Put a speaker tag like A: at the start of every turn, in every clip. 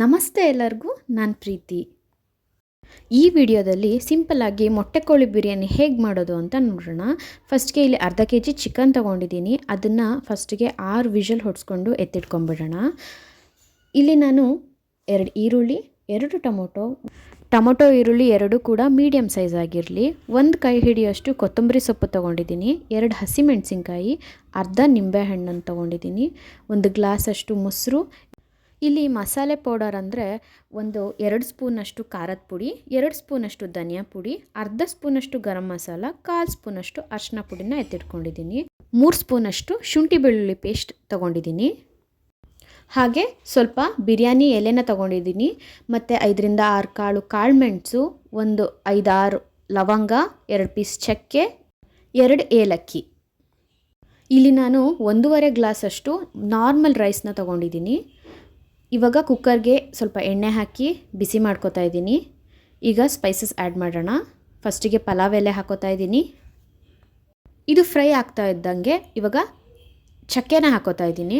A: ನಮಸ್ತೆ ಎಲ್ಲರಿಗೂ, ನಾನು ಪ್ರೀತಿ. ಈ ವಿಡಿಯೋದಲ್ಲಿ ಸಿಂಪಲ್ಲಾಗಿ ಮೊಟ್ಟೆ ಕೋಳಿ ಬಿರಿಯಾನಿ ಹೇಗೆ ಮಾಡೋದು ಅಂತ ನೋಡೋಣ. ಫಸ್ಟ್ಗೆ ಇಲ್ಲಿ ಅರ್ಧ ಕೆಜಿ ಚಿಕನ್ ತೊಗೊಂಡಿದ್ದೀನಿ. ಅದನ್ನು ಫಸ್ಟ್ಗೆ 6 ವಿಷಲ್ ಹೊಡ್ಸ್ಕೊಂಡು ಎತ್ತಿಟ್ಕೊಂಡ್ಬಿಡೋಣ. ಇಲ್ಲಿ ನಾನು 2 ಈರುಳ್ಳಿ, 2 ಟೊಮೊಟೊ ಈರುಳ್ಳಿ 2 ಕೂಡ ಮೀಡಿಯಮ್ ಸೈಜ್ ಆಗಿರಲಿ. 1 ಕೈ ಹಿಡಿಯೋಷ್ಟು ಕೊತ್ತಂಬರಿ ಸೊಪ್ಪು ತೊಗೊಂಡಿದ್ದೀನಿ. 2 ಹಸಿಮೆಣಸಿನ್ಕಾಯಿ, ಅರ್ಧ ನಿಂಬೆಹಣ್ಣನ್ನು ತೊಗೊಂಡಿದ್ದೀನಿ. 1 ಗ್ಲಾಸಷ್ಟು ಮೊಸರು. ಇಲ್ಲಿ ಮಸಾಲೆ ಪೌಡರ್ ಅಂದರೆ 2 ಸ್ಪೂನಷ್ಟು ಖಾರದ ಪುಡಿ, 2 ಸ್ಪೂನಷ್ಟು ಧನಿಯಾ ಪುಡಿ, ಅರ್ಧ ಸ್ಪೂನಷ್ಟು ಗರಂ ಮಸಾಲ, 1/4 ಸ್ಪೂನಷ್ಟು ಅರಿಶಿನ ಪುಡಿನ ಎತ್ತಿಟ್ಕೊಂಡಿದ್ದೀನಿ. 3 ಸ್ಪೂನಷ್ಟು ಶುಂಠಿ ಬೆಳ್ಳುಳ್ಳಿ ಪೇಸ್ಟ್ ತೊಗೊಂಡಿದ್ದೀನಿ. ಹಾಗೆ ಸ್ವಲ್ಪ ಬಿರಿಯಾನಿ ಎಲೆನ ತೊಗೊಂಡಿದ್ದೀನಿ. ಮತ್ತು 5ರಿಂದ 6 ಕಾಳು ಮೆಣಸು, 5-6 ಲವಂಗ, 2 ಪೀಸ್ ಚಕ್ಕೆ, 2 ಏಲಕ್ಕಿ. ಇಲ್ಲಿ ನಾನು 1.5 ಗ್ಲಾಸಷ್ಟು ನಾರ್ಮಲ್ ರೈಸ್ನ ತೊಗೊಂಡಿದ್ದೀನಿ. ಇವಾಗ ಕುಕ್ಕರ್ಗೆ ಸ್ವಲ್ಪ ಎಣ್ಣೆ ಹಾಕಿ ಬಿಸಿ ಮಾಡ್ಕೋತಾ ಇದ್ದೀನಿ. ಈಗ ಸ್ಪೈಸಸ್ ಆ್ಯಡ್ ಮಾಡೋಣ. ಫಸ್ಟಿಗೆ ಪಲಾವ್ ಎಲೆ ಹಾಕೋತಾ ಇದ್ದೀನಿ. ಇದು ಫ್ರೈ ಆಗ್ತಾ ಇದ್ದಂಗೆ ಇವಾಗ ಚಕ್ಕೆನ ಹಾಕೋತಾ ಇದ್ದೀನಿ.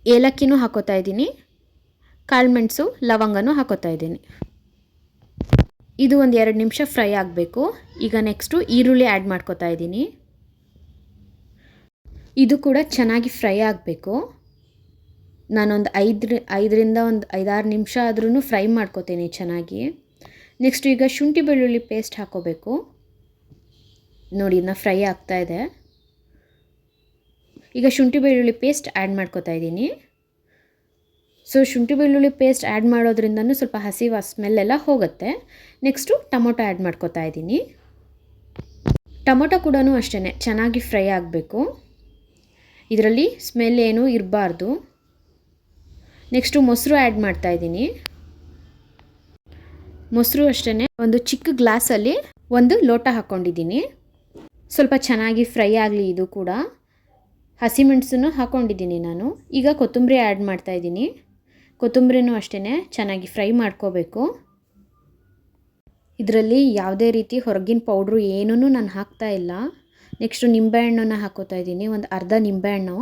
A: ಏಲಕ್ಕಿನೂ ಹಾಕೋತಾ ಇದ್ದೀನಿ. ಕಾಳುಮೆಣಸು, ಲವಂಗನೂ ಹಾಕೋತಾ ಇದ್ದೀನಿ. ಇದು 2 ನಿಮಿಷ ಫ್ರೈ ಆಗಬೇಕು. ಈಗ ನೆಕ್ಸ್ಟು ಈರುಳ್ಳಿ ಆ್ಯಡ್ ಮಾಡ್ಕೋತಾ ಇದ್ದೀನಿ. ಇದು ಕೂಡ ಚೆನ್ನಾಗಿ ಫ್ರೈ ಆಗಬೇಕು. ನಾನೊಂದು 5ರಿಂದ 5-6 ನಿಮಿಷ ಆದ್ರೂ ಫ್ರೈ ಮಾಡ್ಕೋತೀನಿ ಚೆನ್ನಾಗಿ. ನೆಕ್ಸ್ಟ್ ಈಗ ಶುಂಠಿ ಬೆಳ್ಳುಳ್ಳಿ ಪೇಸ್ಟ್ ಹಾಕೋಬೇಕು. ನೋಡಿ, ಇದನ್ನ ಫ್ರೈ ಆಗ್ತಾ ಇದೆ. ಈಗ ಶುಂಠಿ ಬೆಳ್ಳುಳ್ಳಿ ಪೇಸ್ಟ್ ಆ್ಯಡ್ ಮಾಡ್ಕೋತಾ ಇದ್ದೀನಿ. ಸೊ ಶುಂಠಿ ಬೆಳ್ಳುಳ್ಳಿ ಪೇಸ್ಟ್ ಆ್ಯಡ್ ಮಾಡೋದ್ರಿಂದನೂ ಸ್ವಲ್ಪ ಹಸಿ ಸ್ಮೆಲ್ಲೆಲ್ಲ ಹೋಗುತ್ತೆ. ನೆಕ್ಸ್ಟು ಟೊಮೊಟೊ ಆ್ಯಡ್ ಮಾಡ್ಕೋತಾ ಇದ್ದೀನಿ. ಟೊಮೊಟೊ ಕೂಡ ಅಷ್ಟೇ ಚೆನ್ನಾಗಿ ಫ್ರೈ ಆಗಬೇಕು. ಇದರಲ್ಲಿ ಸ್ಮೆಲ್ ಏನೂ ಇರಬಾರ್ದು. ನೆಕ್ಸ್ಟು ಮೊಸರು ಆ್ಯಡ್ ಮಾಡ್ತಾ ಇದ್ದೀನಿ. ಮೊಸರು ಅಷ್ಟೇ ಒಂದು ಚಿಕ್ಕ ಗ್ಲಾಸಲ್ಲಿ 1 ಲೋಟ ಹಾಕ್ಕೊಂಡಿದ್ದೀನಿ. ಸ್ವಲ್ಪ ಚೆನ್ನಾಗಿ ಫ್ರೈ ಆಗಲಿ. ಇದು ಕೂಡ ಹಸಿಮೆಣಸನ್ನು ಹಾಕ್ಕೊಂಡಿದ್ದೀನಿ ನಾನು. ಈಗ ಕೊತ್ತಂಬರಿ ಆ್ಯಡ್ ಮಾಡ್ತಾ ಇದ್ದೀನಿ. ಕೊತ್ತಂಬರಿನೂ ಅಷ್ಟೇ ಚೆನ್ನಾಗಿ ಫ್ರೈ ಮಾಡ್ಕೋಬೇಕು. ಇದರಲ್ಲಿ ಯಾವುದೇ ರೀತಿ ಹೊರಗಿನ ಪೌಡ್ರು ಏನೂ ನಾನು ಹಾಕ್ತಾ ಇಲ್ಲ. ನೆಕ್ಸ್ಟು ನಿಂಬೆಹಣ್ಣನ್ನು ಹಾಕೋತಾ ಇದ್ದೀನಿ. ಒಂದು ಅರ್ಧ ನಿಂಬೆಹಣ್ಣು.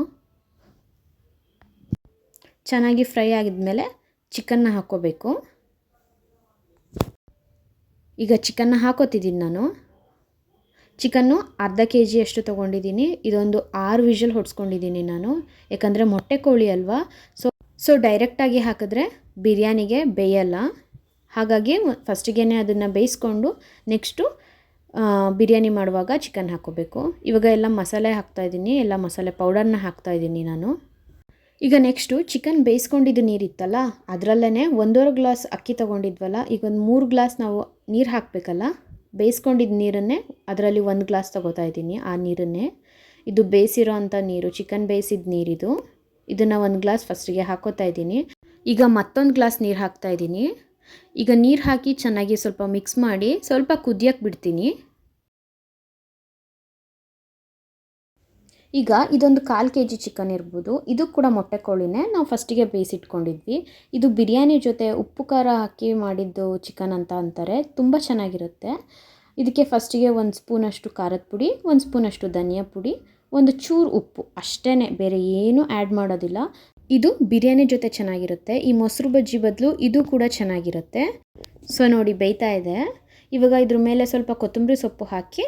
A: ಚೆನ್ನಾಗಿ ಫ್ರೈ ಆಗಿದ್ಮೇಲೆ ಚಿಕನ್ನ ಹಾಕ್ಕೋಬೇಕು. ಈಗ ಚಿಕನ್ನ ಹಾಕೋತಿದ್ದೀನಿ ನಾನು. ಚಿಕನ್ನು ಅರ್ಧ ಕೆಜಿ ಅಷ್ಟು ತೊಗೊಂಡಿದ್ದೀನಿ. ಇದೊಂದು 6 ವಿಷಲ್ ಹೊಡ್ಸ್ಕೊಂಡಿದ್ದೀನಿ ನಾನು. ಯಾಕಂದರೆ ಮೊಟ್ಟೆ ಕೋಳಿ ಅಲ್ವಾ, ಸೊ ಡೈರೆಕ್ಟಾಗಿ ಹಾಕಿದ್ರೆ ಬಿರಿಯಾನಿಗೆ ಬೇಯಲ್ಲ. ಹಾಗಾಗಿ ಫಸ್ಟಿಗೆ ಅದನ್ನು ಬೇಯಿಸ್ಕೊಂಡು ನೆಕ್ಸ್ಟು ಬಿರಿಯಾನಿ ಮಾಡುವಾಗ ಚಿಕನ್ ಹಾಕ್ಕೋಬೇಕು. ಇವಾಗ ಎಲ್ಲ ಮಸಾಲೆ ಹಾಕ್ತಾಯಿದ್ದೀನಿ. ಎಲ್ಲ ಮಸಾಲೆ ಪೌಡರ್ನ ಹಾಕ್ತಾಯಿದ್ದೀನಿ ನಾನು. ಈಗ ನೆಕ್ಸ್ಟು ಚಿಕನ್ ಬೇಯಿಸ್ಕೊಂಡಿದ್ದು ನೀರಿತ್ತಲ್ಲ, ಅದರಲ್ಲೇ 1.5 ಗ್ಲಾಸ್ ಅಕ್ಕಿ ತೊಗೊಂಡಿದ್ವಲ್ಲ, ಈಗ ಒಂದು 3 ಗ್ಲಾಸ್ ನಾವು ನೀರು ಹಾಕಬೇಕಲ್ಲ. ಬೇಯಿಸ್ಕೊಂಡಿದ್ದ ನೀರನ್ನೇ ಅದರಲ್ಲಿ 1 ಗ್ಲಾಸ್ ತೊಗೋತಾ ಇದ್ದೀನಿ. ಆ ನೀರನ್ನೇ, ಇದು ಬೇಯಿಸಿರೋ ಅಂಥ ನೀರು, ಚಿಕನ್ ಬೇಯಿಸಿದ ನೀರಿದು. ಇದನ್ನು 1 ಗ್ಲಾಸ್ ಫಸ್ಟಿಗೆ ಹಾಕೋತಾ ಇದ್ದೀನಿ. ಈಗ ಮತ್ತೊಂದು ಗ್ಲಾಸ್ ನೀರು ಹಾಕ್ತಾಯಿದ್ದೀನಿ. ಈಗ ನೀರು ಹಾಕಿ ಚೆನ್ನಾಗಿ ಸ್ವಲ್ಪ ಮಿಕ್ಸ್ ಮಾಡಿ ಸ್ವಲ್ಪ ಕುದಿಯಕ್ಕೆ ಬಿಡ್ತೀನಿ. ಈಗ ಇದೊಂದು 1/4 ಕೆಜಿ ಚಿಕನ್ ಇರ್ಬೋದು. ಇದು ಕೂಡ ಮೊಟ್ಟೆ ಕೋಳಿನೇ. ನಾವು ಫಸ್ಟಿಗೆ ಬೇಯಿಸಿಟ್ಕೊಂಡಿದ್ವಿ. ಇದು ಬಿರಿಯಾನಿ ಜೊತೆ ಉಪ್ಪು ಖಾರ ಹಾಕಿ ಮಾಡಿದ್ದು ಚಿಕನ್ ಅಂತ ಅಂತಾರೆ. ತುಂಬ ಚೆನ್ನಾಗಿರುತ್ತೆ. ಇದಕ್ಕೆ ಫಸ್ಟಿಗೆ 1 ಸ್ಪೂನಷ್ಟು ಖಾರದ ಪುಡಿ, 1 ಸ್ಪೂನಷ್ಟು ಧನಿಯಾ ಪುಡಿ, 1 ಚೂರು ಉಪ್ಪು ಅಷ್ಟೇ, ಬೇರೆ ಏನೂ ಆ್ಯಡ್ ಮಾಡೋದಿಲ್ಲ. ಇದು ಬಿರಿಯಾನಿ ಜೊತೆ ಚೆನ್ನಾಗಿರುತ್ತೆ. ಈ ಮೊಸರು ಬಜ್ಜಿ ಬದಲು ಇದು ಕೂಡ ಚೆನ್ನಾಗಿರುತ್ತೆ. ಸೊ ನೋಡಿ, ಬೇಯ್ತಾ ಇದೆ. ಇವಾಗ ಇದ್ರ ಮೇಲೆ ಸ್ವಲ್ಪ ಕೊತ್ತಂಬರಿ ಸೊಪ್ಪು ಹಾಕಿ,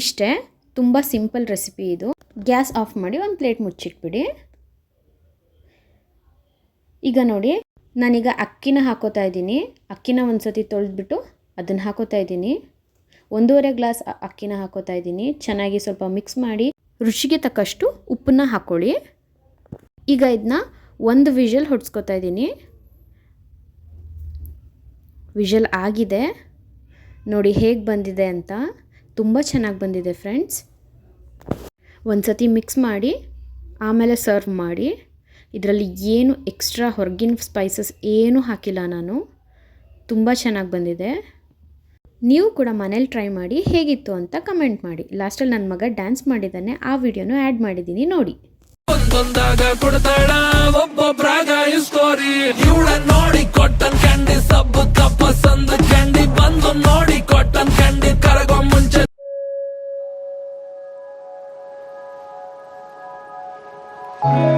A: ಇಷ್ಟೇ. ತುಂಬ ಸಿಂಪಲ್ ರೆಸಿಪಿ ಇದು. ಗ್ಯಾಸ್ ಆಫ್ ಮಾಡಿ ಒಂದು ಪ್ಲೇಟ್ ಮುಚ್ಚಿಟ್ಬಿಡಿ. ಈಗ ನೋಡಿ, ನಾನೀಗ ಅಕ್ಕಿನ ಹಾಕೋತಾ ಇದ್ದೀನಿ. ಅಕ್ಕಿನ ಒಂದು ಸತಿ ತೊಳೆದ್ಬಿಟ್ಟು ಅದನ್ನು ಹಾಕೋತಾ ಇದ್ದೀನಿ. 1.5 ಗ್ಲಾಸ್ ಅಕ್ಕಿನ ಹಾಕೋತಾ ಇದ್ದೀನಿ. ಚೆನ್ನಾಗಿ ಸ್ವಲ್ಪ ಮಿಕ್ಸ್ ಮಾಡಿ ರುಚಿಗೆ ತಕ್ಕಷ್ಟು ಉಪ್ಪನ್ನ ಹಾಕ್ಕೊಳ್ಳಿ. ಈಗ ಇದನ್ನ 1 ವಿಷಲ್ ಹೊಡ್ಸ್ಕೊತಾ ಇದ್ದೀನಿ. ವಿಷಲ್ ಆಗಿದೆ. ನೋಡಿ ಹೇಗೆ ಬಂದಿದೆ ಅಂತ. ತುಂಬ ಚೆನ್ನಾಗಿ ಬಂದಿದೆ ಫ್ರೆಂಡ್ಸ್. ಒಂದು ಸತಿ ಮಿಕ್ಸ್ ಮಾಡಿ ಆಮೇಲೆ ಸರ್ವ್ ಮಾಡಿ. ಇದರಲ್ಲಿ ಏನು ಎಕ್ಸ್ಟ್ರಾ ಹೊರಗಿನ ಸ್ಪೈಸಸ್ ಏನೂ ಹಾಕಿಲ್ಲ ನಾನು. ತುಂಬ ಚೆನ್ನಾಗಿ ಬಂದಿದೆ. ನೀವು ಕೂಡ ಮನೇಲಿ ಟ್ರೈ ಮಾಡಿ ಹೇಗಿತ್ತು ಅಂತ ಕಮೆಂಟ್ ಮಾಡಿ. ಲಾಸ್ಟಲ್ಲಿ ನನ್ನ ಮಗ ಡ್ಯಾನ್ಸ್ ಮಾಡಿದ್ದಾನೆ, ಆ ವಿಡಿಯೋನು ಆ್ಯಡ್ ಮಾಡಿದ್ದೀನಿ, ನೋಡಿ. ನೋಡಿ ಕಾಟನ್ ಕ್ಯಾಂಡಿ ಸಬ್ಬು ತಪ್ಪಸಂದ ಕ್ಯಾಂಡಿ ಬಂದು ನೋಡಿ ಕಾಟನ್ ಕ್ಯಾಂಡಿ ಕರಗೋ ಮುಂಚೆ
B: Thank you.